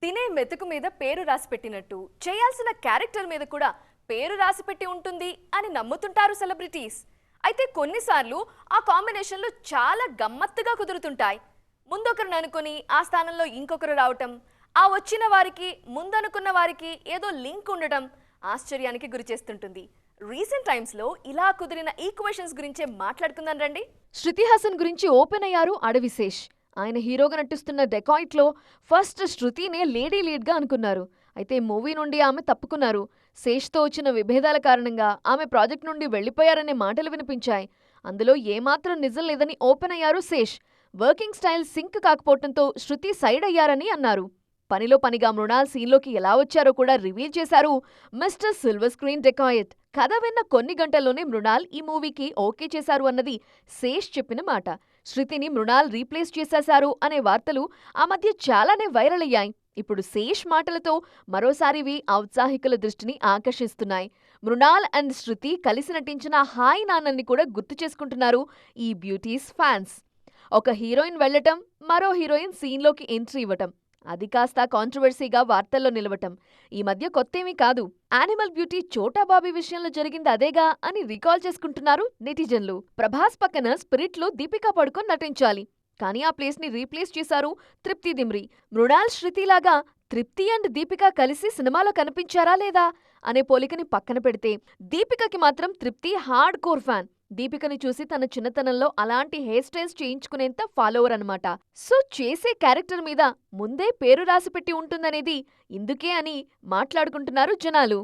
తినే మెతుకు మీద పేరు రాసిపెట్టినట్టు చేయాల్సిన క్యారెక్టర్ మీద కూడా పేరు రాసిపెట్టి ఉంటుంది అని నమ్ముతుంటారు సెలబ్రిటీస్. అయితే కొన్నిసార్లు ఆ కాంబినేషన్లు చాలా గమ్మత్తుగా కుదురుతుంటాయి. ముందొకరిని అనుకుని ఆ స్థానంలో ఇంకొకరు రావటం, ఆ వచ్చిన వారికి ముందనుకున్న వారికి ఏదో లింక్ ఉండటం ఆశ్చర్యానికి గురిచేస్తుంటుంది. రీసెంట్ టైమ్స్ లో ఇలా కుదిరిన ఈక్వేషన్స్ గురించే మాట్లాడుకుందాం రండి. శృతి హాసన్ గురించి ఓపెన్ అయ్యారు అడవిశేష్. ఆయన హీరోగా నటిస్తున్న డెకాయిట్ లో ఫస్ట్ శృతినే లేడీ లీడ్ గా అనుకున్నారు. అయితే మూవీ నుండి ఆమె తప్పుకున్నారు. శేష్తో వచ్చిన విభేదాల కారణంగా ఆమె ప్రాజెక్ట్ నుండి వెళ్లిపోయారనే మాటలు వినిపించాయి. అందులో ఏమాత్రం నిజం లేదని ఓపెన్ అయ్యారు శేష్. వర్కింగ్ స్టైల్ సింక్ కాకపోవడంతో శృతి సైడ్ అయ్యారని అన్నారు. పనిలో పనిగా మృణాల్ సీన్లోకి ఎలా వచ్చారో కూడా రివీల్ చేశారు మిస్టర్ సిల్వర్ స్క్రీన్ డెకాయట్. కథ విన్న కొన్ని గంటల్లోనే మృణాల్ ఈ మూవీకి ఓకే చేశారు అన్నది శేష్ చెప్పిన మాట. శృతిని మృణాల్ రీప్లేస్ చేసేశారు అనే వార్తలు ఆ మధ్య చాలానే వైరల్ అయ్యాయి. ఇప్పుడు శేష్ మాటలతో మరోసారివి ఔత్సాహికుల దృష్టిని ఆకర్షిస్తున్నాయి. మృణాల్ అండ్ శృతి కలిసి నటించిన హాయ్ నాన్నని కూడా గుర్తు చేసుకుంటున్నారు ఈ బ్యూటీస్ ఫ్యాన్స్. ఒక హీరోయిన్ వెళ్లటం, మరో హీరోయిన్ సీన్లోకి ఎంట్రీ ఇవ్వటం, అది కాస్త కాంట్రవర్సీగా వార్తల్లో నిలవటం ఈ మధ్య కొత్తేమీ కాదు. యానిమల్ బ్యూటీ చోటా బాబీ విషయంలో జరిగింది అదేగా అని రీకాల్ చేసుకుంటున్నారు నెటిజన్లు. ప్రభాస్ పక్కన స్పిరిట్ లో దీపికా పడుకోన్ నటించాలి, కానీ ఆ ప్లేస్ ని రీప్లేస్ చేశారు తృప్తి దిమ్రి. మృణాల్ శృతిలాగా తృప్తి అండ్ దీపిక కలిసి సినిమాలో కనిపించారా లేదా అనే పోలికని పక్కన పెడితే, దీపికకి మాత్రం తృప్తి హార్డ్ కోర్ ఫ్యాన్. దీపికని చూసి తన చిన్నతనంలో అలాంటి హెయిర్ స్టైల్స్ చేయించుకునేంత ఫాలోవర్ అనమాట. సో చేసే క్యారెక్టర్ మీద ముందే పేరు రాసిపెట్టి ఉంటుందనేది ఇందుకే అని మాట్లాడుకుంటున్నారు జనాలు.